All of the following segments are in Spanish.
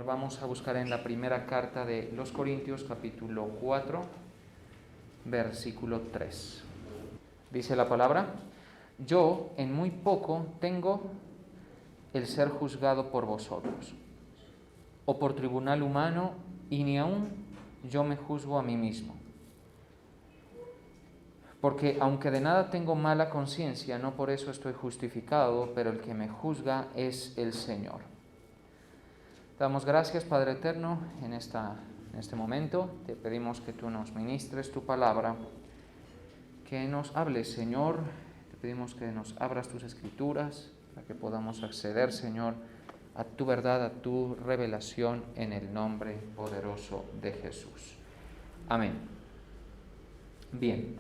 Señor. Vamos a buscar en la primera carta de los Corintios, capítulo 4, versículo 3. Dice la palabra: yo en muy poco tengo el ser juzgado por vosotros, o por tribunal humano, y ni aun yo me juzgo a mí mismo. Porque aunque de nada tengo mala conciencia, no por eso estoy justificado, pero el que me juzga es el Señor. Damos gracias, Padre Eterno, en este momento. Te pedimos que tú nos ministres tu palabra, que nos hables, Señor. Te pedimos que nos abras tus escrituras para que podamos acceder, Señor, a tu verdad, a tu revelación, en el nombre poderoso de Jesús. Amén. Bien.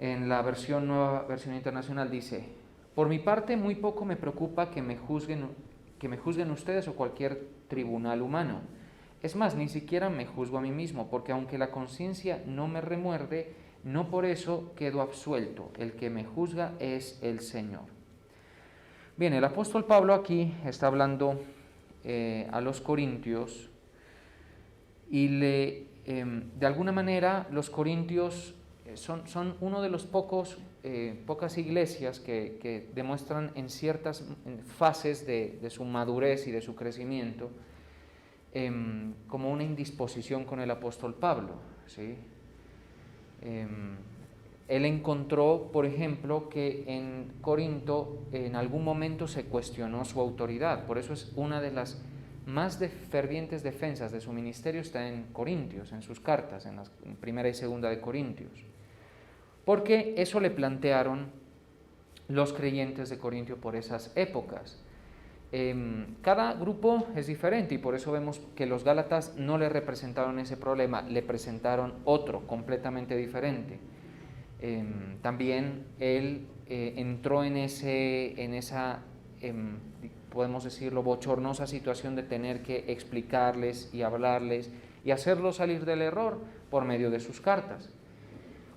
En la nueva versión internacional dice: por mi parte, muy poco me preocupa que me juzguen ustedes o cualquier tribunal humano. Es más, ni siquiera me juzgo a mí mismo, porque aunque la conciencia no me remuerde, no por eso quedo absuelto. El que me juzga es el Señor. Bien, el apóstol Pablo aquí está hablando a los corintios y de alguna manera los corintios son uno de los pocas iglesias que demuestran en ciertas fases de su madurez y de su crecimiento como una indisposición con el apóstol Pablo, ¿sí? Él encontró, por ejemplo, que en Corinto en algún momento se cuestionó su autoridad. Por eso es una de las más fervientes defensas de su ministerio está en Corintios, en sus cartas, en primera y segunda de Corintios. Porque eso le plantearon los creyentes de Corintio por esas épocas. Cada grupo es diferente y por eso vemos que los Gálatas no le representaron ese problema, le presentaron otro completamente diferente. También él entró en esa, podemos decirlo, bochornosa situación de tener que explicarles y hablarles y hacerlos salir del error por medio de sus cartas.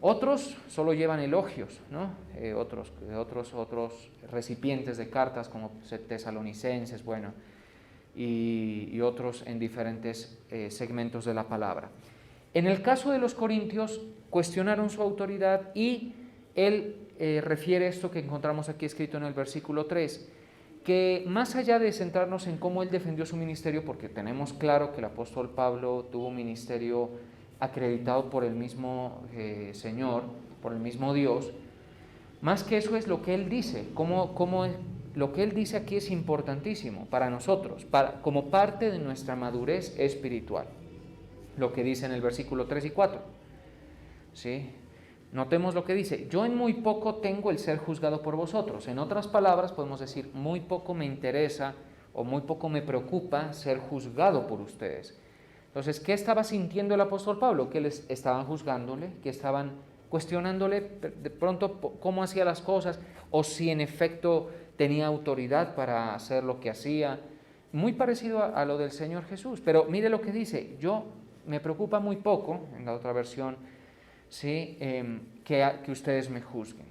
Otros solo llevan elogios, ¿no? Otros recipientes de cartas como tesalonicenses, bueno, y otros en diferentes segmentos de la palabra. En el caso de los corintios, cuestionaron su autoridad y él refiere esto que encontramos aquí escrito en el versículo 3, que más allá de centrarnos en cómo él defendió su ministerio, porque tenemos claro que el apóstol Pablo tuvo un ministerio acreditado por el mismo Señor, por el mismo Dios, más que eso es lo que él dice, lo que él dice aquí es importantísimo para nosotros, como parte de nuestra madurez espiritual, lo que dice en el versículo 3 y 4, ¿sí? Notemos lo que dice: yo en muy poco tengo el ser juzgado por vosotros. En otras palabras, podemos decir, muy poco me interesa o muy poco me preocupa ser juzgado por ustedes. Entonces, ¿qué estaba sintiendo el apóstol Pablo? Que les estaban juzgándole, que estaban cuestionándole de pronto cómo hacía las cosas, o si en efecto tenía autoridad para hacer lo que hacía. Muy parecido a lo del Señor Jesús. Pero mire lo que dice: yo me preocupa muy poco, en la otra versión, ¿sí? Que ustedes me juzguen,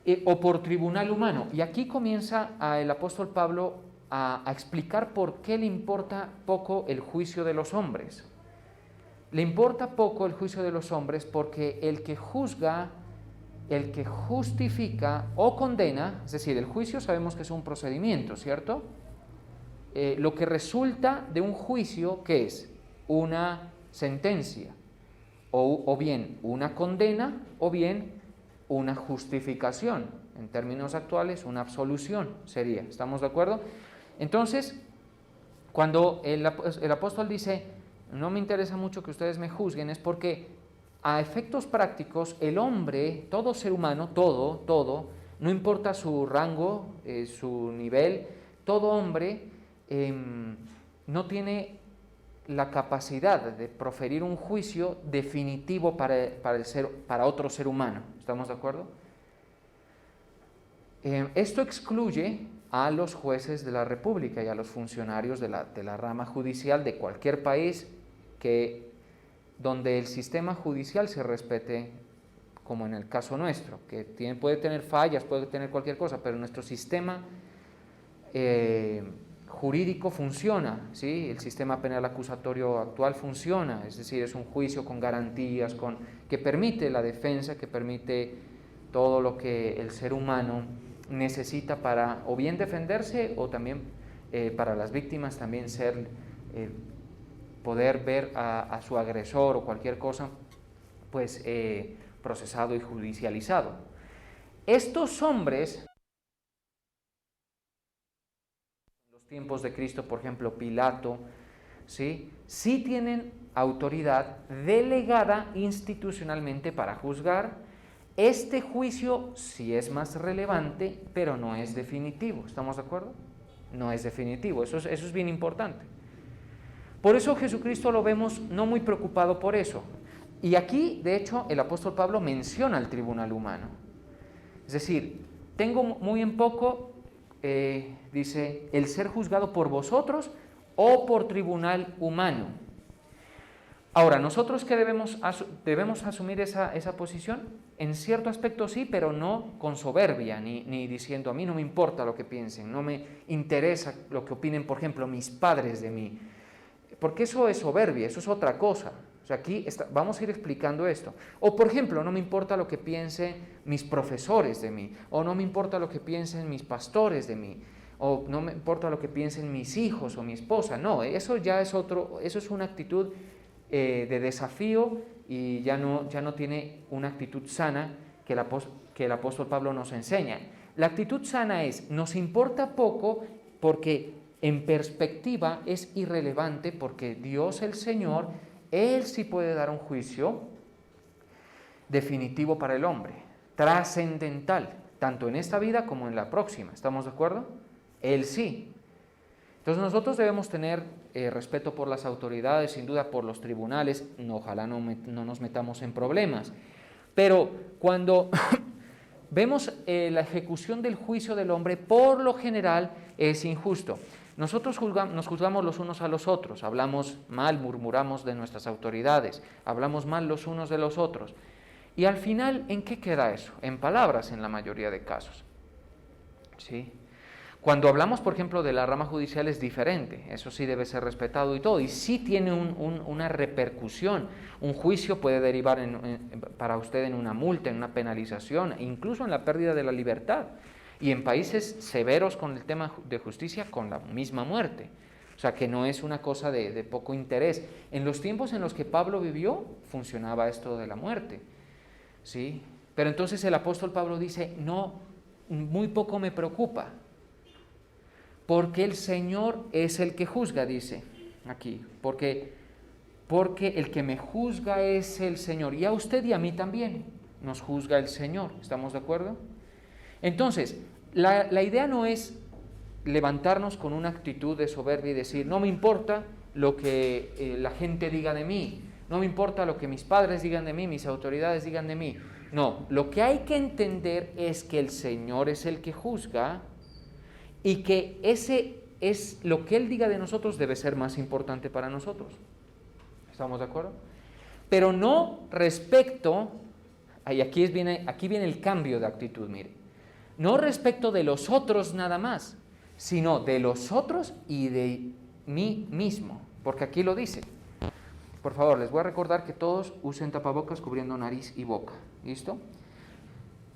¿sí? O por tribunal humano. Y aquí comienza el apóstol Pablo a explicar por qué le importa poco el juicio de los hombres. Le importa poco el juicio de los hombres porque el que juzga, el que justifica o condena, es decir, el juicio sabemos que es un procedimiento, ¿cierto? Lo que resulta de un juicio, ¿qué es? Una sentencia, o bien una condena, o bien una justificación. En términos actuales, una absolución sería. ¿Estamos de acuerdo? Entonces, cuando el apóstol dice: no me interesa mucho que ustedes me juzguen, es porque a efectos prácticos el hombre, todo ser humano, todo, no importa su rango, su nivel, todo hombre no tiene la capacidad de proferir un juicio definitivo para otro ser humano. ¿Estamos de acuerdo? Esto excluye a los jueces de la República y a los funcionarios de la rama judicial de cualquier país donde el sistema judicial se respete, como en el caso nuestro, que puede tener fallas, puede tener cualquier cosa, pero nuestro sistema jurídico funciona, ¿sí? El sistema penal acusatorio actual funciona, es decir, es un juicio con garantías, que permite la defensa, que permite todo lo que el ser humano necesita para o bien defenderse o también para las víctimas también poder ver a su agresor o cualquier cosa pues procesado y judicializado. Estos hombres, en los tiempos de Cristo, por ejemplo, Pilato, ¿sí? Sí tienen autoridad delegada institucionalmente para juzgar. Este juicio sí es más relevante, pero no es definitivo. ¿Estamos de acuerdo? No es definitivo, eso es bien importante. Por eso Jesucristo lo vemos no muy preocupado por eso. Y aquí, de hecho, el apóstol Pablo menciona el tribunal humano. Es decir, tengo muy en poco, dice, el ser juzgado por vosotros o por tribunal humano. Ahora, ¿nosotros qué debemos asumir esa posición? En cierto aspecto sí, pero no con soberbia, ni diciendo a mí no me importa lo que piensen, no me interesa lo que opinen, por ejemplo, mis padres de mí. Porque eso es soberbia, eso es otra cosa. O sea, aquí vamos a ir explicando esto. O, por ejemplo, no me importa lo que piensen mis profesores de mí, o no me importa lo que piensen mis pastores de mí, o no me importa lo que piensen mis hijos o mi esposa. No, eso ya es eso es una actitud de desafío y ya no tiene una actitud sana que el apóstol Pablo nos enseña. La actitud sana es, nos importa poco porque en perspectiva es irrelevante, porque Dios el Señor, Él sí puede dar un juicio definitivo para el hombre, trascendental, tanto en esta vida como en la próxima. ¿Estamos de acuerdo? Él sí. Entonces nosotros debemos tener respeto por las autoridades, sin duda por los tribunales, ojalá no nos metamos en problemas, pero cuando vemos la ejecución del juicio del hombre, por lo general es injusto. Nosotros nos juzgamos los unos a los otros, hablamos mal, murmuramos de nuestras autoridades, hablamos mal los unos de los otros. Y al final, ¿en qué queda eso? En palabras, en la mayoría de casos. ¿Sí? Cuando hablamos, por ejemplo, de la rama judicial es diferente, eso sí debe ser respetado y todo, y sí tiene una repercusión. Un juicio puede derivar para usted en una multa, en una penalización, incluso en la pérdida de la libertad. Y en países severos con el tema de justicia, con la misma muerte. O sea, que no es una cosa de poco interés. En los tiempos en los que Pablo vivió, funcionaba esto de la muerte. ¿Sí? Pero entonces el apóstol Pablo dice, no, muy poco me preocupa, porque el Señor es el que juzga, dice aquí, porque el que me juzga es el Señor, y a usted y a mí también nos juzga el Señor, ¿estamos de acuerdo? Entonces, la idea no es levantarnos con una actitud de soberbia y decir, no me importa lo que la gente diga de mí, no me importa lo que mis padres digan de mí, mis autoridades digan de mí. No, lo que hay que entender es que el Señor es el que juzga y que ese es lo que Él diga de nosotros debe ser más importante para nosotros. ¿Estamos de acuerdo? Pero no respecto, aquí viene el cambio de actitud, mire. No respecto de los otros nada más, sino de los otros y de mí mismo, porque aquí lo dice. Por favor, les voy a recordar que todos usen tapabocas cubriendo nariz y boca. ¿Listo?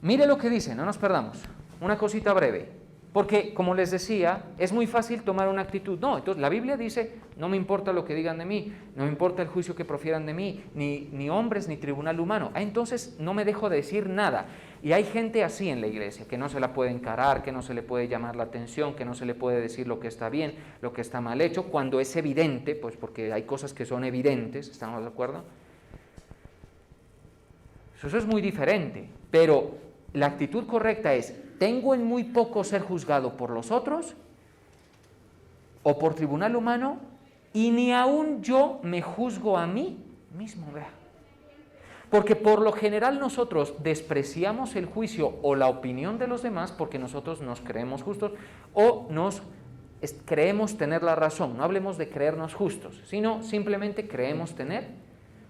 Mire lo que dice, no nos perdamos. Una cosita breve. Porque, como les decía, es muy fácil tomar una actitud. No, entonces la Biblia dice, no me importa lo que digan de mí, no me importa el juicio que profieran de mí, ni hombres ni tribunal humano. Entonces no me dejo de decir nada. Y hay gente así en la iglesia, que no se la puede encarar, que no se le puede llamar la atención, que no se le puede decir lo que está bien, lo que está mal hecho, cuando es evidente, pues porque hay cosas que son evidentes, ¿estamos de acuerdo? Eso es muy diferente, pero la actitud correcta es, ¿tengo en muy poco ser juzgado por los otros o por tribunal humano? Y ni aún yo me juzgo a mí mismo, vea. Porque por lo general nosotros despreciamos el juicio o la opinión de los demás porque nosotros nos creemos justos o creemos tener la razón. No hablemos de creernos justos, sino simplemente creemos tener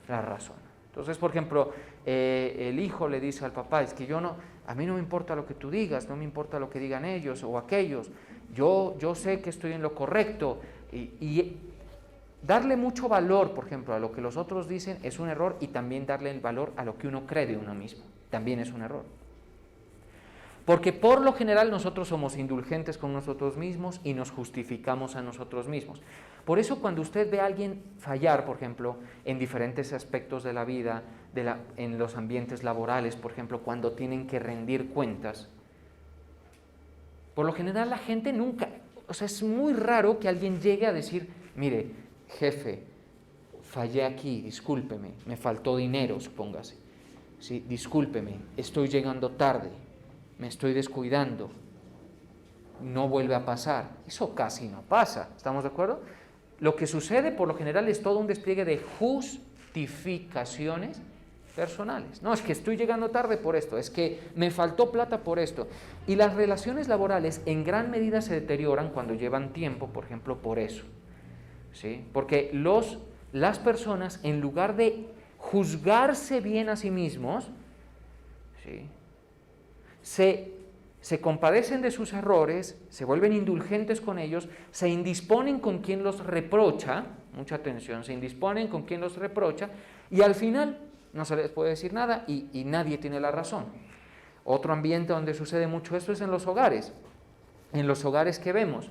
la razón. Entonces, por ejemplo, el hijo le dice al papá, es que a mí no me importa lo que tú digas, no me importa lo que digan ellos o aquellos, yo sé que estoy en lo correcto, y darle mucho valor, por ejemplo, a lo que los otros dicen es un error, y también darle el valor a lo que uno cree de uno mismo, también es un error. Porque por lo general nosotros somos indulgentes con nosotros mismos y nos justificamos a nosotros mismos. Por eso cuando usted ve a alguien fallar, por ejemplo, en diferentes aspectos de la vida, en los ambientes laborales, por ejemplo, cuando tienen que rendir cuentas, por lo general la gente nunca, o sea, es muy raro que alguien llegue a decir, mire, jefe, fallé aquí, discúlpeme, me faltó dinero, supóngase. Sí, discúlpeme, estoy llegando tarde, me estoy descuidando, no vuelve a pasar. Eso casi no pasa, ¿estamos de acuerdo? Lo que sucede por lo general es todo un despliegue de justificaciones personales. No, es que estoy llegando tarde por esto, es que me faltó plata por esto. Y las relaciones laborales en gran medida se deterioran cuando llevan tiempo, por ejemplo, por eso. ¿Sí? Porque las personas, en lugar de juzgarse bien a sí mismos, ¿sí?, se compadecen de sus errores, se vuelven indulgentes con ellos, se indisponen con quien los reprocha, mucha atención, se indisponen con quien los reprocha, y al final no se les puede decir nada y nadie tiene la razón. Otro ambiente donde sucede mucho esto es en los hogares que vemos,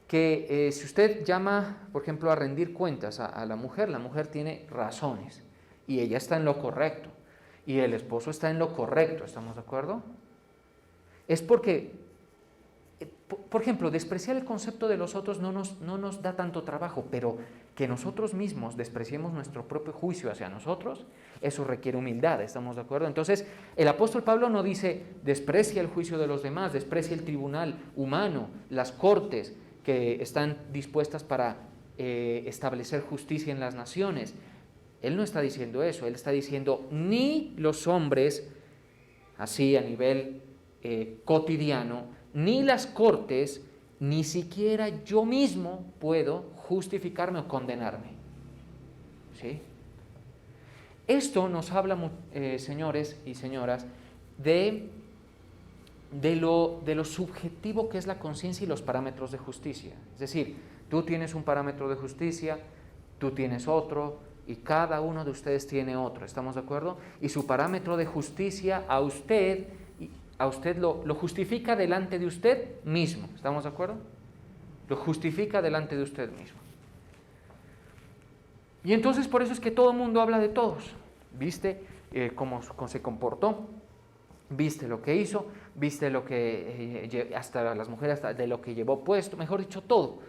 que si usted llama, por ejemplo, a rendir cuentas a la mujer tiene razones y ella está en lo correcto y el esposo está en lo correcto, ¿estamos de acuerdo? Es porque, por ejemplo, despreciar el concepto de los otros no nos da tanto trabajo, pero que nosotros mismos despreciemos nuestro propio juicio hacia nosotros, eso requiere humildad, ¿estamos de acuerdo? Entonces, el apóstol Pablo no dice, desprecia el juicio de los demás, desprecia el tribunal humano, las cortes que están dispuestas para establecer justicia en las naciones. Él no está diciendo eso, él está diciendo, ni los hombres, así a nivel cotidiano, ni las cortes, ni siquiera yo mismo puedo justificarme o condenarme. ¿Sí? Esto nos habla, señores y señoras, de lo subjetivo que es la conciencia y los parámetros de justicia. Es decir, tú tienes un parámetro de justicia, tú tienes otro, y cada uno de ustedes tiene otro, ¿estamos de acuerdo? Y su parámetro de justicia a usted lo justifica delante de usted mismo, ¿estamos de acuerdo? Lo justifica delante de usted mismo. Y entonces por eso es que todo el mundo habla de todos. ¿Viste cómo se comportó? ¿Viste lo que hizo? ¿Viste lo que, hasta las mujeres, hasta de lo que llevó puesto? Mejor dicho, todo.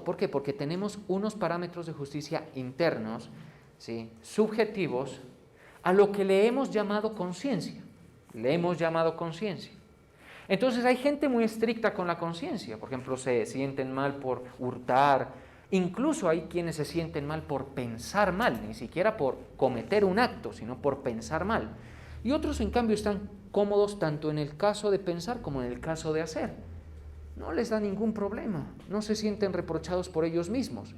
¿Por qué? Porque tenemos unos parámetros de justicia internos, ¿sí?, subjetivos, a lo que le hemos llamado conciencia. Entonces hay gente muy estricta con la conciencia. Por ejemplo, se sienten mal por hurtar. Incluso hay quienes se sienten mal por pensar mal, ni siquiera por cometer un acto, sino por pensar mal. Y otros, en cambio, están cómodos tanto en el caso de pensar como en el caso de hacer. No les da ningún problema, no se sienten reprochados por ellos mismos.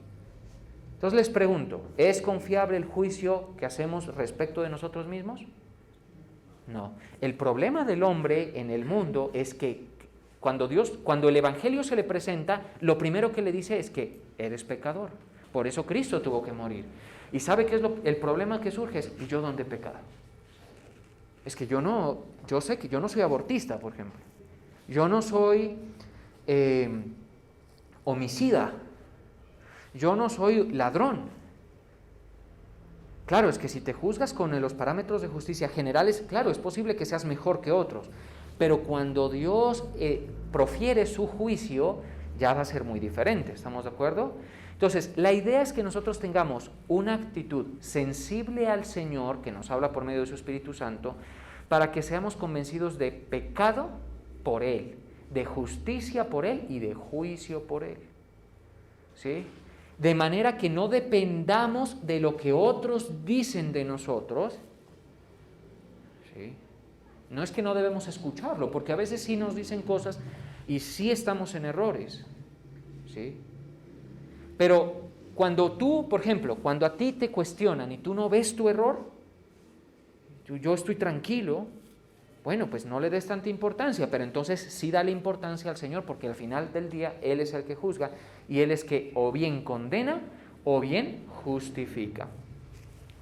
Entonces les pregunto, ¿es confiable el juicio que hacemos respecto de nosotros mismos? No. El problema del hombre en el mundo es que cuando el Evangelio se le presenta, lo primero que le dice es que eres pecador. Por eso Cristo tuvo que morir. ¿Y sabe qué es el problema que surge? Es, ¿y yo dónde he pecado? Es que yo sé que yo no soy abortista, por ejemplo. Yo no soy homicida. Yo no soy ladrón. Claro, es que si te juzgas con los parámetros de justicia generales, claro, es posible que seas mejor que otros, pero cuando Dios profiere su juicio, ya va a ser muy diferente, ¿estamos de acuerdo? Entonces, la idea es que nosotros tengamos una actitud sensible al Señor, que nos habla por medio de su Espíritu Santo, para que seamos convencidos de pecado por Él, de justicia por Él y de juicio por Él, ¿sí? De manera que no dependamos de lo que otros dicen de nosotros, ¿sí? No es que no debemos escucharlo, porque a veces sí nos dicen cosas y sí estamos en errores, ¿sí? Pero cuando tú, por ejemplo, cuando a ti te cuestionan y tú no ves tu error, yo estoy tranquilo, Bueno, pues no le des tanta importancia, pero entonces sí dale importancia al Señor, porque al final del día Él es el que juzga y Él es que o bien condena o bien justifica.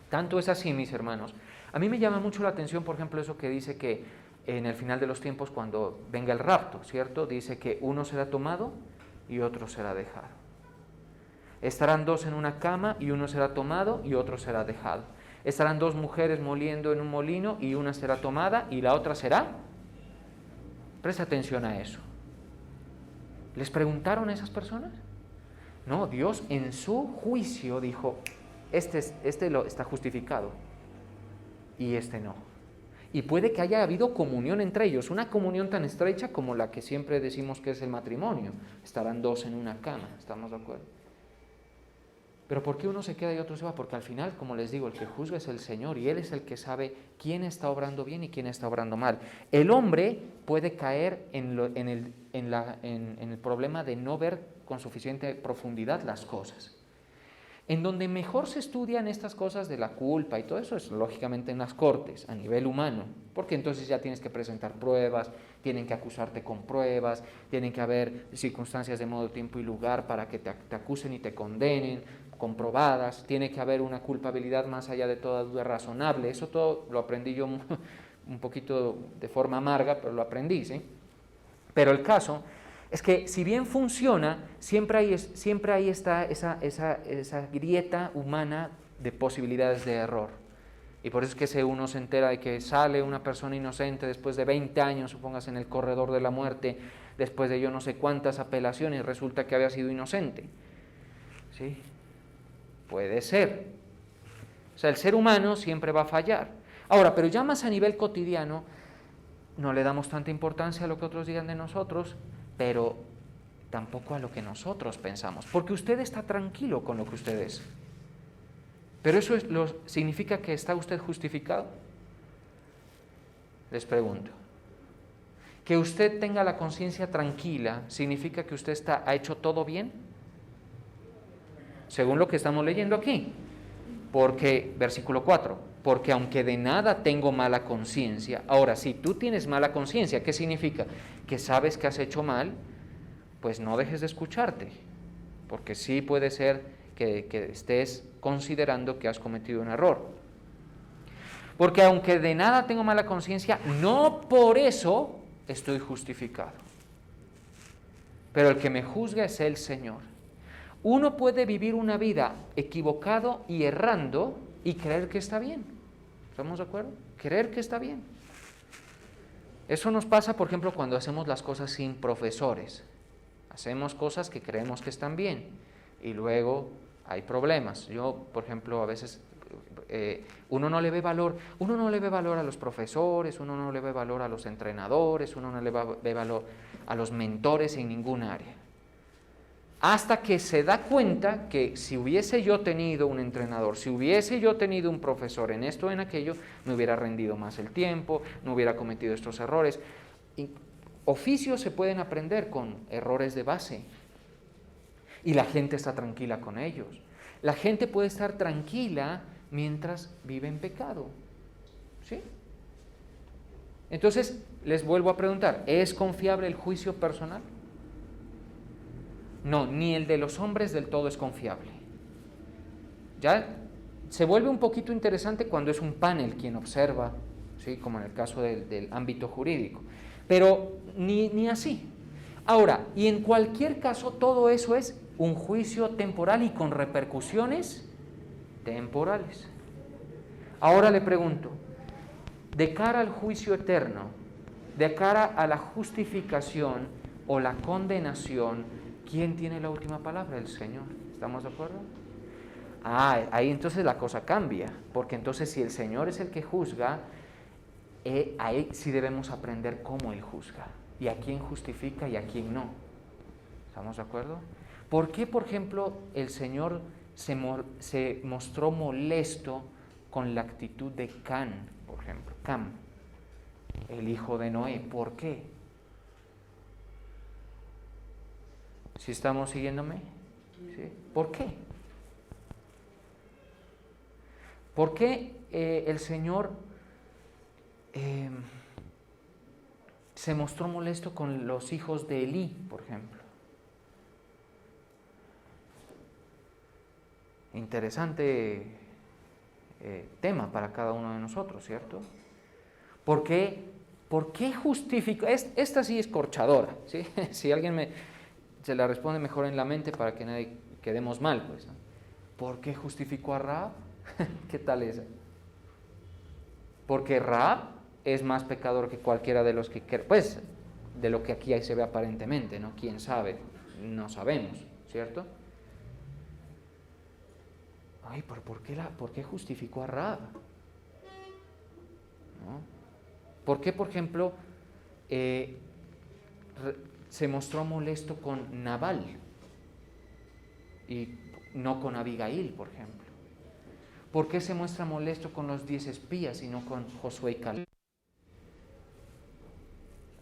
Tanto es así, mis hermanos. A mí me llama mucho la atención, por ejemplo, eso que dice que en el final de los tiempos, cuando venga el rapto, ¿cierto? Dice que uno será tomado y otro será dejado. Estarán dos en una cama y uno será tomado y otro será dejado. Estarán dos mujeres moliendo en un molino y una será tomada y la otra será. Presta atención a eso. ¿Les preguntaron a esas personas? No, Dios en su juicio dijo, este está justificado y este no. Y puede que haya habido comunión entre ellos, una comunión tan estrecha como la que siempre decimos que es el matrimonio. Estarán dos en una cama, ¿estamos de acuerdo? Pero ¿por qué uno se queda y otro se va? Porque al final, como les digo, el que juzga es el Señor y Él es el que sabe quién está obrando bien y quién está obrando mal. El hombre puede caer en el problema de no ver con suficiente profundidad las cosas. En donde mejor se estudian estas cosas de la culpa y todo eso es lógicamente en las cortes, a nivel humano, porque entonces ya tienes que presentar pruebas, tienen que acusarte con pruebas, tienen que haber circunstancias de modo, tiempo y lugar para que te acusen y te condenen, comprobadas, tiene que haber una culpabilidad más allá de toda duda razonable. Eso todo lo aprendí yo un poquito de forma amarga, pero lo aprendí, ¿sí? Pero el caso es que si bien funciona, siempre hay esa grieta humana de posibilidades de error. Y por eso es que uno se entera de que sale una persona inocente después de 20 años, supóngase en el corredor de la muerte, después de yo no sé cuántas apelaciones, resulta que había sido inocente. ¿Sí? Puede ser. O sea, el ser humano siempre va a fallar. Ahora, pero ya más a nivel cotidiano, no le damos tanta importancia a lo que otros digan de nosotros, pero tampoco a lo que nosotros pensamos, porque usted está tranquilo con lo que usted es. ¿Pero eso significa que está usted justificado? Les pregunto. ¿Que usted tenga la conciencia tranquila significa que usted ha hecho todo bien? Según lo que estamos leyendo aquí. Porque, versículo 4, porque aunque de nada tengo mala conciencia. Ahora, si tú tienes mala conciencia, ¿qué significa? Que sabes que has hecho mal, pues no dejes de escucharte, porque sí puede ser que estés considerando que has cometido un error. Porque aunque de nada tengo mala conciencia, no por eso estoy justificado. Pero el que me juzga es el Señor. Uno puede vivir una vida equivocado y errando y creer que está bien. ¿Estamos de acuerdo? Creer que está bien. Eso nos pasa, por ejemplo, cuando hacemos las cosas sin profesores. Hacemos cosas que creemos que están bien y luego hay problemas. Yo, por ejemplo, a veces uno no le ve valor a los profesores, uno no le ve valor a los entrenadores, uno no le ve valor a los mentores en ningún área. Hasta que se da cuenta que si hubiese yo tenido un entrenador, si hubiese yo tenido un profesor en esto o en aquello, me hubiera rendido más el tiempo, no hubiera cometido estos errores. Y oficios se pueden aprender con errores de base y la gente está tranquila con ellos. La gente puede estar tranquila mientras vive en pecado. ¿Sí? Entonces, les vuelvo a preguntar, ¿es confiable el juicio personal? No, ni el de los hombres del todo es confiable. Ya se vuelve un poquito interesante cuando es un panel quien observa, ¿sí? Como en el caso del ámbito jurídico. Pero ni así. Ahora, y en cualquier caso, todo eso es un juicio temporal y con repercusiones temporales. Ahora le pregunto, de cara al juicio eterno, de cara a la justificación o la condenación, ¿quién tiene la última palabra? El Señor. ¿Estamos de acuerdo? Ahí entonces la cosa cambia, porque entonces si el Señor es el que juzga, ahí sí debemos aprender cómo Él juzga, y a quién justifica y a quién no. ¿Estamos de acuerdo? ¿Por qué, por ejemplo, el Señor se mostró molesto con la actitud de Cam, por ejemplo? Cam, el hijo de Noé. ¿Por qué? ¿Sí estamos siguiéndome? ¿Sí? ¿Por qué? ¿Por qué el Señor se mostró molesto con los hijos de Elí, por ejemplo. Interesante tema para cada uno de nosotros, ¿cierto? ¿Por qué justificó? Esta sí es corchadora, ¿sí? Si alguien se la responde mejor en la mente para que nadie quedemos mal, pues, ¿no? ¿Por qué justificó a Rahab? ¿Qué tal esa? Porque Rahab es más pecador que cualquiera de los que... Pues, de lo que aquí se ve aparentemente, ¿no? ¿Quién sabe? No sabemos, ¿cierto? Ay, pero ¿por qué justificó a Rahab? ¿No? ¿Por qué, por ejemplo, se mostró molesto con Nabal y no con Abigail, por ejemplo? ¿Por qué se muestra molesto con los 10 espías y no con Josué y Caleb?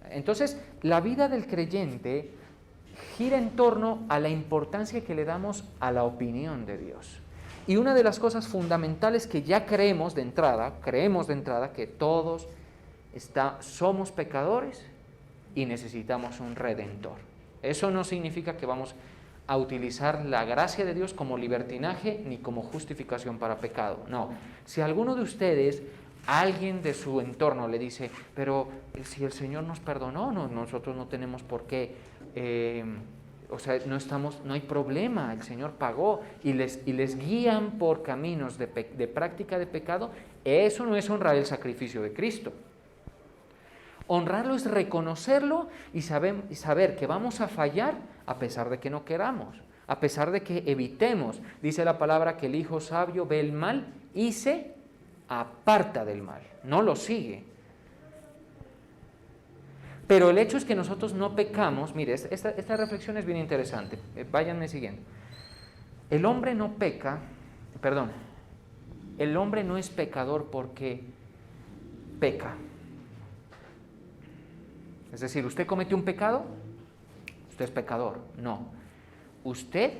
Entonces, la vida del creyente gira en torno a la importancia que le damos a la opinión de Dios. Y una de las cosas fundamentales que ya creemos de entrada que todos somos pecadores y necesitamos un redentor. Eso no significa que vamos a utilizar la gracia de Dios como libertinaje ni como justificación para pecado. No, si alguno de ustedes, alguien de su entorno le dice, pero si el Señor nos perdonó, nosotros no tenemos por qué, no hay problema, el Señor pagó, y les guían por caminos de práctica de pecado, eso no es honrar el sacrificio de Cristo. Honrarlo es reconocerlo y saber que vamos a fallar a pesar de que no queramos, a pesar de que evitemos. Dice la palabra que el hijo sabio ve el mal y se aparta del mal, no lo sigue. Pero el hecho es que nosotros no pecamos. Mire, esta reflexión es bien interesante. Váyanme siguiendo. El hombre no es pecador porque peca. Es decir, ¿usted cometió un pecado? Usted es pecador. No. Usted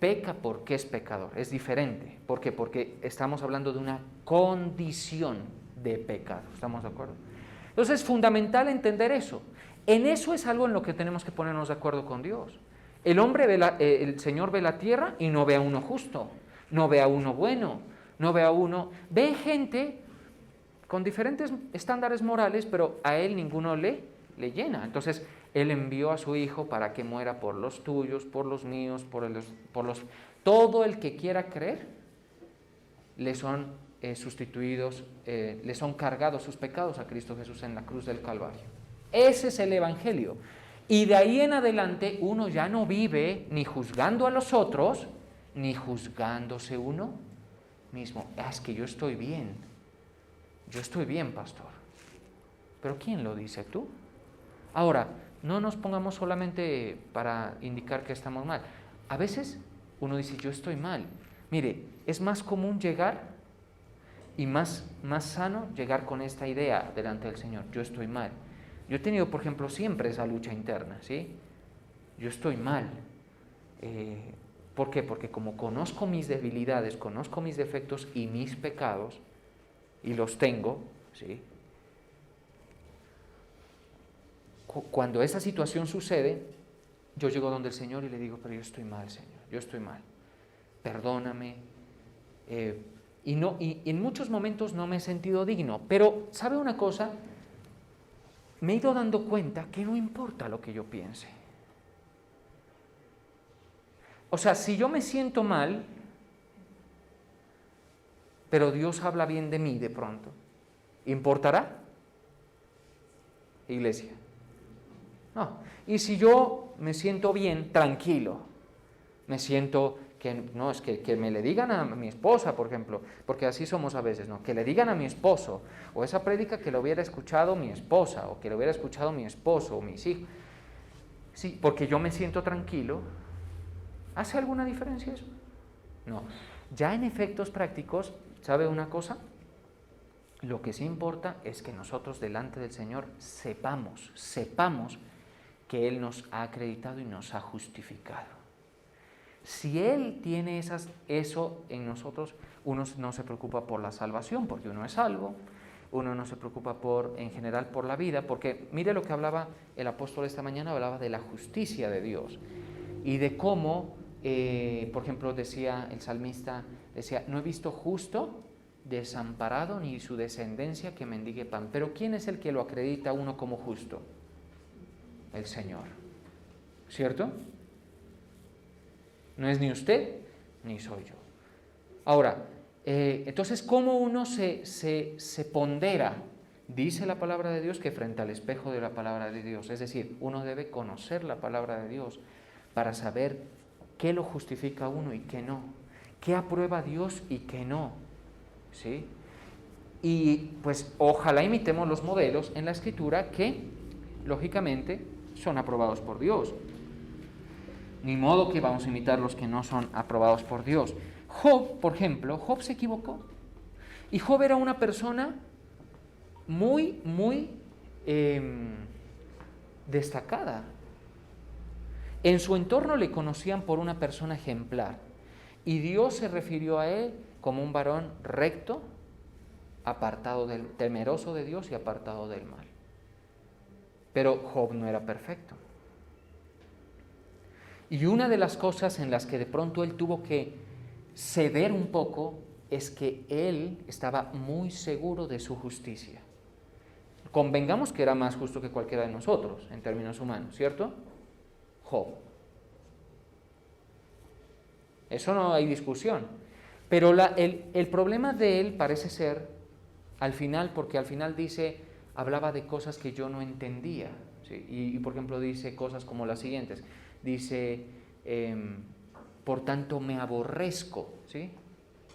peca porque es pecador. Es diferente. ¿Por qué? Porque estamos hablando de una condición de pecado. ¿Estamos de acuerdo? Entonces es fundamental entender eso. En eso es algo en lo que tenemos que ponernos de acuerdo con Dios. El Señor ve la tierra y no ve a uno justo, no ve a uno bueno, ve gente con diferentes estándares morales, pero a él ninguno le llena. Entonces, él envió a su Hijo para que muera por los tuyos, por los míos, todo el que quiera creer, le son sustituidos, le son cargados sus pecados a Cristo Jesús en la cruz del Calvario. Ese es el Evangelio. Y de ahí en adelante uno ya no vive ni juzgando a los otros, ni juzgándose uno mismo. Es que yo estoy bien, pastor. ¿Pero quién lo dice? ¿Tú? Ahora, no nos pongamos solamente para indicar que estamos mal. A veces uno dice, yo estoy mal. Mire, es más común llegar y más sano llegar con esta idea delante del Señor. Yo estoy mal. Yo he tenido, por ejemplo, siempre esa lucha interna, ¿sí? Yo estoy mal. ¿Por qué? Porque como conozco mis debilidades, conozco mis defectos y mis pecados, y los tengo, ¿sí? Cuando esa situación sucede, yo llego donde el Señor y le digo, pero yo estoy mal, Señor, yo estoy mal. Perdóname. Y en muchos momentos no me he sentido digno, pero ¿sabe una cosa? Me he ido dando cuenta que no importa lo que yo piense. O sea, si yo me siento mal, pero Dios habla bien de mí de pronto, ¿importará? Iglesia. No. Y si yo me siento bien, tranquilo, me siento que me le digan a mi esposa, por ejemplo, porque así somos a veces, ¿no? Que le digan a mi esposo, o esa prédica que lo hubiera escuchado mi esposa, o que lo hubiera escuchado mi esposo, o mis hijos. Sí, porque yo me siento tranquilo. ¿Hace alguna diferencia eso? No. Ya en efectos prácticos, ¿sabe una cosa? Lo que sí importa es que nosotros delante del Señor sepamos que Él nos ha acreditado y nos ha justificado. Si Él tiene eso en nosotros, uno no se preocupa por la salvación, porque uno es salvo, uno no se preocupa en general por la vida, porque mire lo que hablaba el apóstol esta mañana, hablaba de la justicia de Dios y de cómo, por ejemplo, decía el salmista, decía, no he visto justo desamparado ni su descendencia que mendigue pan. Pero ¿quién es el que lo acredita a uno como justo? El Señor, ¿cierto? No es ni usted ni soy yo. Ahora, entonces, ¿cómo uno se pondera? Dice la palabra de Dios que frente al espejo de la palabra de Dios, es decir, uno debe conocer la palabra de Dios para saber qué lo justifica a uno y qué no, qué aprueba Dios y qué no, ¿sí? Y pues ojalá imitemos los modelos en la Escritura que, lógicamente, son aprobados por Dios. Ni modo que vamos a imitar los que no son aprobados por Dios. Job, por ejemplo, Job se equivocó. Y Job era una persona muy destacada. En su entorno le conocían por una persona ejemplar. Y Dios se refirió a él como un varón recto, temeroso de Dios y apartado del mal. Pero Job no era perfecto. Y una de las cosas en las que de pronto él tuvo que ceder un poco es que él estaba muy seguro de su justicia. Convengamos que era más justo que cualquiera de nosotros en términos humanos, ¿cierto? Job. Eso no hay discusión. Pero el problema de él parece ser, al final, porque al final hablaba de cosas que yo no entendía, ¿sí? Y por ejemplo dice cosas como las siguientes. Dice, por tanto me aborrezco, ¿sí?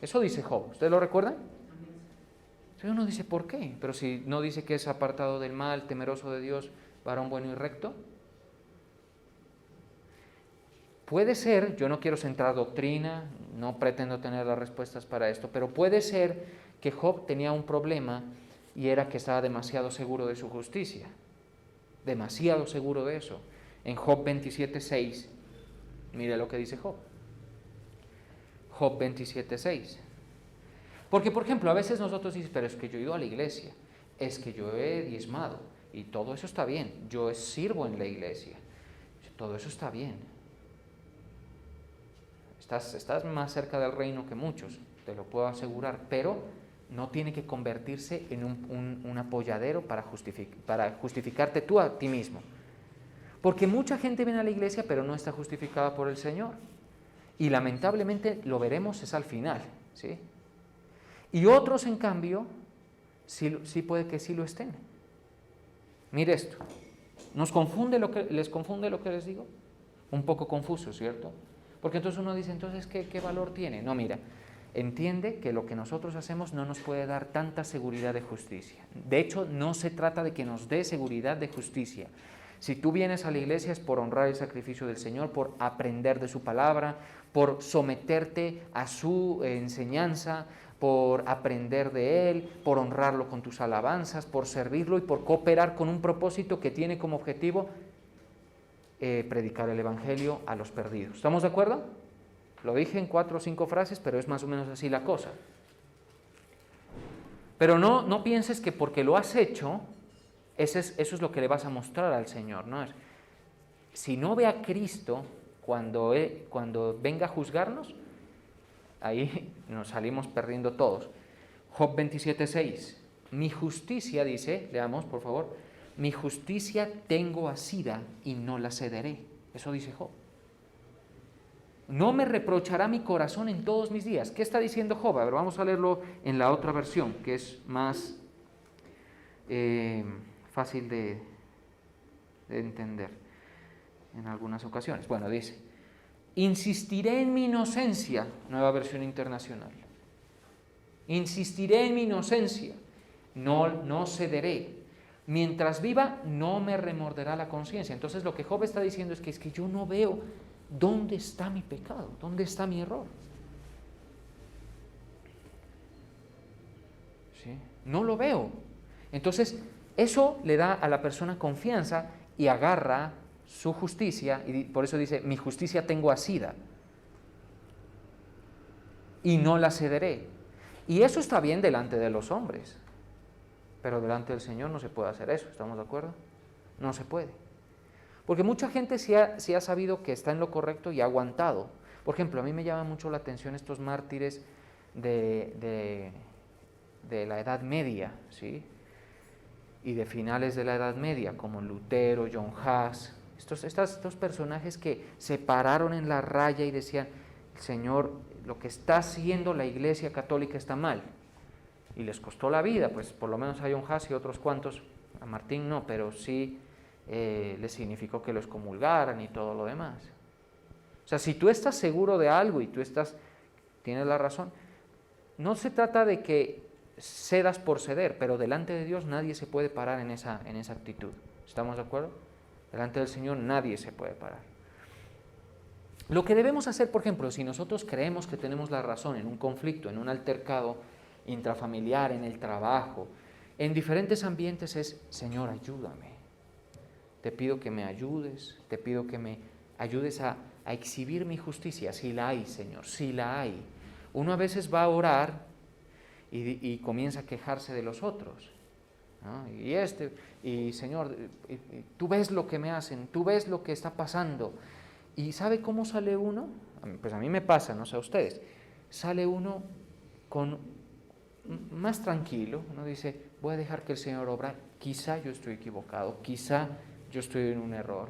Eso dice Job, ¿ustedes lo recuerdan? Entonces uno dice, ¿por qué? Pero si no dice que es apartado del mal, temeroso de Dios, varón bueno y recto. Puede ser, yo no quiero centrar doctrina, no pretendo tener las respuestas para esto, pero puede ser que Job tenía un problema y era que estaba demasiado seguro de su justicia, demasiado seguro de eso. En Job 27:6, mire lo que dice Job. Job 27:6. Porque, por ejemplo, a veces nosotros decimos, pero es que yo he ido a la iglesia, es que yo he diezmado, y todo eso está bien, yo sirvo en la iglesia, todo eso está bien. Estás más cerca del reino que muchos, te lo puedo asegurar, pero no tiene que convertirse en un apoyadero para justificarte tú a ti mismo. Porque mucha gente viene a la iglesia pero no está justificada por el Señor. Y lamentablemente lo veremos es al final, ¿sí? Y otros, en cambio, sí puede que sí lo estén. Mire esto. ¿Les confunde lo que les digo? Un poco confuso, ¿cierto? Porque entonces uno dice, entonces, ¿qué valor tiene? No, mira, entiende que lo que nosotros hacemos no nos puede dar tanta seguridad de justicia. De hecho, no se trata de que nos dé seguridad de justicia. Si tú vienes a la iglesia es por honrar el sacrificio del Señor, por aprender de su palabra, por someterte a su enseñanza, por aprender de Él, por honrarlo con tus alabanzas, por servirlo y por cooperar con un propósito que tiene como objetivo predicar el Evangelio a los perdidos. ¿Estamos de acuerdo? Lo dije en 4 o 5 frases, pero es más o menos así la cosa. Pero no pienses que porque lo has hecho, eso es lo que le vas a mostrar al Señor, ¿no? Si no ve a Cristo cuando venga a juzgarnos, ahí nos salimos perdiendo todos. Job 27:6. Mi justicia, dice, leamos por favor, mi justicia tengo asida y no la cederé. Eso dice Job. No me reprochará mi corazón en todos mis días. ¿Qué está diciendo Job? A ver, vamos a leerlo en la otra versión, que es más fácil de entender en algunas ocasiones. Bueno, dice, insistiré en mi inocencia, nueva versión internacional. Insistiré en mi inocencia, no cederé. Mientras viva, no me remorderá la conciencia. Entonces lo que Job está diciendo es que yo no veo dónde está mi pecado, dónde está mi error. ¿Sí? No lo veo. Entonces, eso le da a la persona confianza y agarra su justicia, y por eso dice, mi justicia tengo asida y no la cederé. Y eso está bien delante de los hombres. Pero delante del Señor no se puede hacer eso, ¿estamos de acuerdo? No se puede. Porque mucha gente sí ha sabido que está en lo correcto y ha aguantado. Por ejemplo, a mí me llama mucho la atención estos mártires de la Edad Media, ¿sí? Y de finales de la Edad Media, como Lutero, John Huss, estos personajes que se pararon en la raya y decían, Señor, lo que está haciendo la Iglesia Católica está mal. Y les costó la vida, pues por lo menos a John Huss y otros cuantos, a Martín no, pero sí les significó que lo excomulgaran y todo lo demás. O sea, si tú estás seguro de algo y tienes la razón, no se trata de que cedas por ceder, pero delante de Dios nadie se puede parar en esa actitud. ¿Estamos de acuerdo? Delante del Señor nadie se puede parar. Lo que debemos hacer, por ejemplo, si nosotros creemos que tenemos la razón en un conflicto, en un altercado intrafamiliar, en el trabajo, en diferentes ambientes, es, Señor, ayúdame. Te pido que me ayudes, te pido que me ayudes a exhibir mi justicia, si la hay, Señor, si la hay. Uno a veces va a orar y comienza a quejarse de los otros, ¿no? Y Señor, tú ves lo que me hacen, tú ves lo que está pasando. ¿Y sabe cómo sale uno? Pues a mí me pasa, no sé a ustedes. Sale uno más tranquilo, uno dice, voy a dejar que el Señor obra, quizá yo estoy equivocado, quizá yo estoy en un error.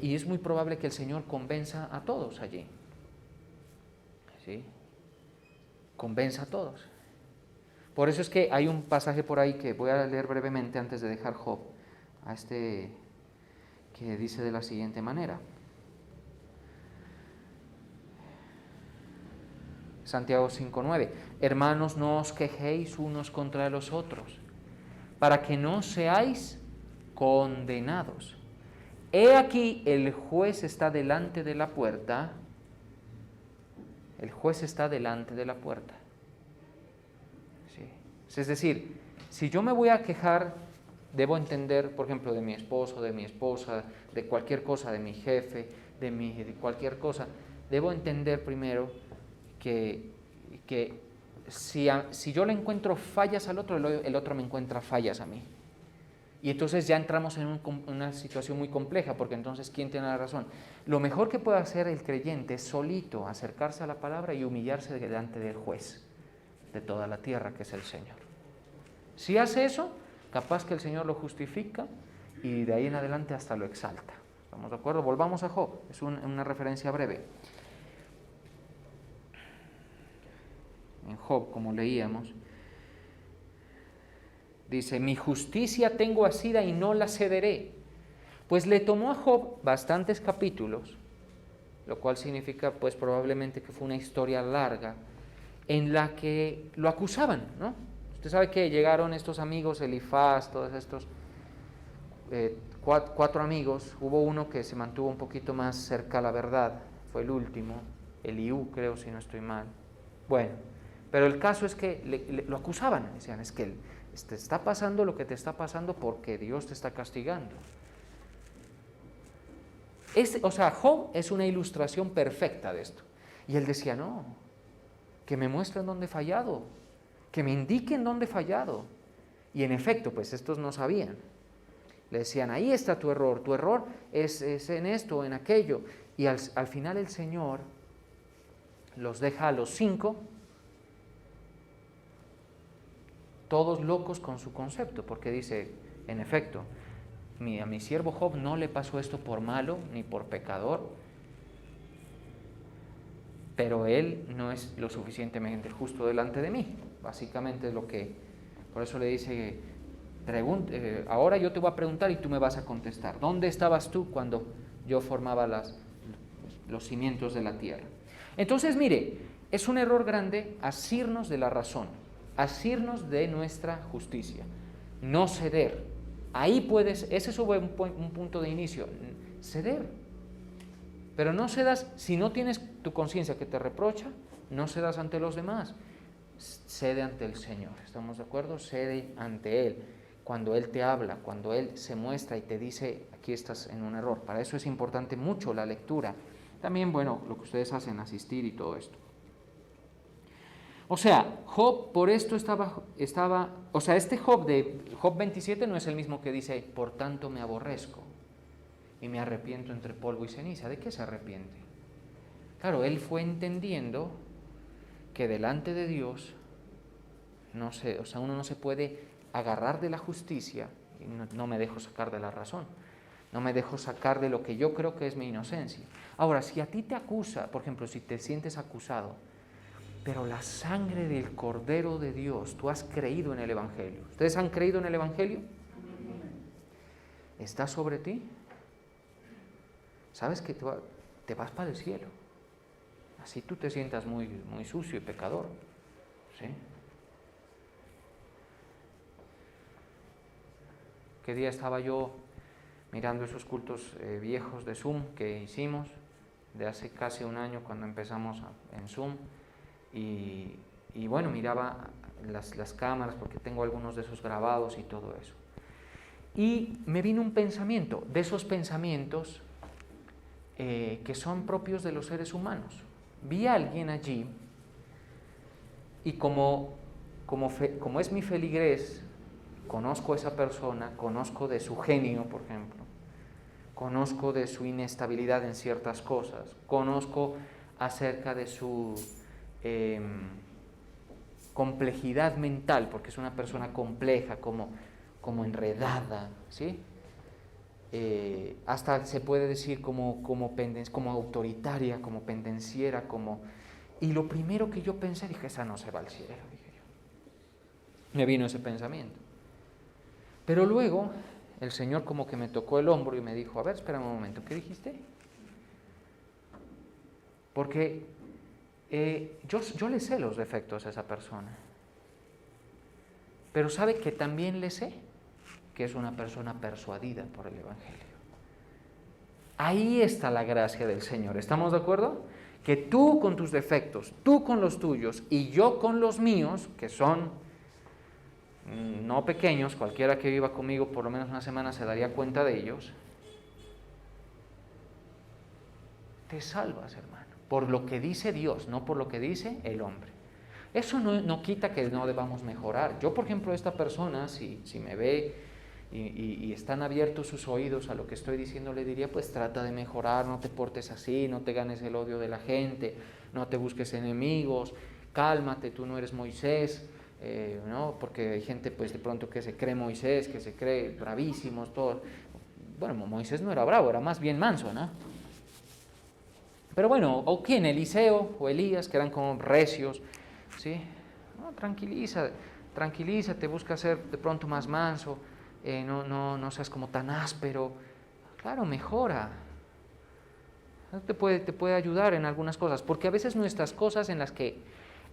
Y es muy probable que el Señor convenza a todos allí. ¿Sí? Convenza a todos. Por eso es que hay un pasaje por ahí que voy a leer brevemente antes de dejar Job, que dice de la siguiente manera. Santiago 5:9. Hermanos, no os quejéis unos contra los otros, para que no seáis condenados. He aquí, el juez está delante de la puerta. El juez está delante de la puerta. ¿Sí? Es decir, si yo me voy a quejar, debo entender, por ejemplo, de mi esposo, de mi esposa, de cualquier cosa, de mi jefe, de cualquier cosa, debo entender primero que si yo le encuentro fallas al otro, el otro me encuentra fallas a mí. Y entonces ya entramos en una situación muy compleja, porque entonces, ¿quién tiene la razón? Lo mejor que puede hacer el creyente es solito acercarse a la palabra y humillarse delante del juez de toda la tierra, que es el Señor. Si hace eso, capaz que el Señor lo justifica y de ahí en adelante hasta lo exalta. ¿Estamos de acuerdo? Volvamos a Job, es una referencia breve. En Job, como leíamos, dice, mi justicia tengo asida y no la cederé. Pues le tomó a Job bastantes capítulos, lo cual significa pues probablemente que fue una historia larga, en la que lo acusaban, ¿no? Usted sabe que llegaron estos amigos, Elifaz, todos estos 4 amigos, hubo uno que se mantuvo un poquito más cerca a la verdad, fue el último, Eliú creo, si no estoy mal. Bueno, pero el caso es que lo acusaban, decían, es que te está pasando lo que te está pasando porque Dios te está castigando. Job es una ilustración perfecta de esto. Y él decía, no, que me muestren dónde he fallado, que me indiquen dónde he fallado. Y en efecto, pues estos no sabían. Le decían, ahí está tu error es en esto o en aquello. Y al final el Señor los deja a los 5 todos locos con su concepto, porque dice, en efecto, a mi siervo Job no le pasó esto por malo ni por pecador, pero él no es lo suficientemente justo delante de mí. Básicamente es lo que, por eso le dice, ahora yo te voy a preguntar y tú me vas a contestar. ¿Dónde estabas tú cuando yo formaba los cimientos de la tierra? Entonces, mire, es un error grande asirnos de la razón, asirnos de nuestra justicia, no ceder. Ahí ese es un punto de inicio, ceder. Pero no cedas, si no tienes tu conciencia que te reprocha, no cedas ante los demás, cede ante el Señor, ¿estamos de acuerdo? Cede ante Él, cuando Él te habla, cuando Él se muestra y te dice, aquí estás en un error. Para eso es importante mucho la lectura. También, bueno, lo que ustedes hacen, asistir y todo esto. O sea, Job por esto o sea, este Job de Job 27 no es el mismo que dice, por tanto me aborrezco y me arrepiento entre polvo y ceniza. ¿De qué se arrepiente? Claro, él fue entendiendo que delante de Dios, no sé, o sea, uno no se puede agarrar de la justicia, y no me dejo sacar de la razón, no me dejo sacar de lo que yo creo que es mi inocencia. Ahora, si a ti te acusa, por ejemplo, si te sientes acusado, pero la sangre del Cordero de Dios, tú has creído en el Evangelio. ¿Ustedes han creído en el Evangelio? ¿Está sobre ti? Sabes que te vas para el cielo. Así tú te sientas muy, muy sucio y pecador. ¿Sí? ¿Qué día estaba yo mirando esos cultos viejos de Zoom que hicimos, de hace casi un año cuando empezamos en Zoom? Y bueno, miraba las cámaras porque tengo algunos de esos grabados y todo eso. Y me vino un pensamiento, de esos pensamientos que son propios de los seres humanos. Vi a alguien allí y como es mi feligrés, conozco a esa persona, conozco de su genio, por ejemplo, conozco de su inestabilidad en ciertas cosas, conozco acerca de su complejidad mental, porque es una persona compleja, como enredada, ¿sí? Hasta se puede decir como autoritaria, como pendenciera, Y lo primero que yo pensé, dije, esa no se va al cielo, dije yo. Me vino ese pensamiento. Pero luego el Señor como que me tocó el hombro y me dijo, a ver, espérame un momento, ¿qué dijiste? Porque yo le sé los defectos a esa persona, pero sabe que también le sé que es una persona persuadida por el Evangelio. Ahí está la gracia del Señor, ¿estamos de acuerdo? Que tú con tus defectos, tú con los tuyos y yo con los míos, que son no pequeños, cualquiera que viva conmigo por lo menos una semana se daría cuenta de ellos, te salvas, hermano, por lo que dice Dios, no por lo que dice el hombre. Eso no quita que no debamos mejorar. Yo, por ejemplo, esta persona, si me ve y están abiertos sus oídos a lo que estoy diciendo, le diría, pues trata de mejorar, no te portes así, no te ganes el odio de la gente, no te busques enemigos, cálmate, tú no eres Moisés, ¿no? Porque hay gente pues de pronto que se cree Moisés, que se cree bravísimos, todo. Bueno, Moisés no era bravo, era más bien manso, ¿no? Pero bueno, o quién, Eliseo o Elías, que eran como recios, ¿sí? No, tranquilízate, busca ser de pronto más manso, no seas como tan áspero. Claro, mejora. Te puede ayudar en algunas cosas, porque a veces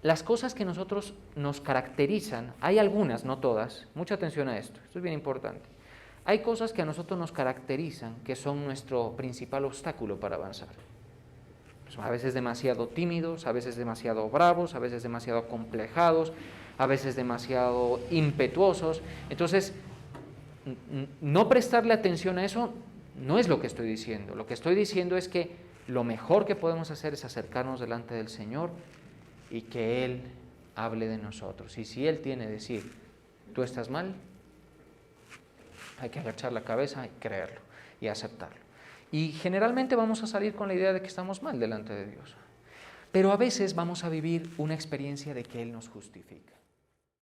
las cosas que nosotros nos caracterizan, hay algunas, no todas, mucha atención a esto es bien importante. Hay cosas que a nosotros nos caracterizan, que son nuestro principal obstáculo para avanzar. A veces demasiado tímidos, a veces demasiado bravos, a veces demasiado acomplejados, a veces demasiado impetuosos. Entonces, no prestarle atención a eso no es lo que estoy diciendo. Lo que estoy diciendo es que lo mejor que podemos hacer es acercarnos delante del Señor y que Él hable de nosotros. Y si Él tiene que decir, tú estás mal, hay que agachar la cabeza y creerlo y aceptarlo. Y generalmente vamos a salir con la idea de que estamos mal delante de Dios. Pero a veces vamos a vivir una experiencia de que Él nos justifica.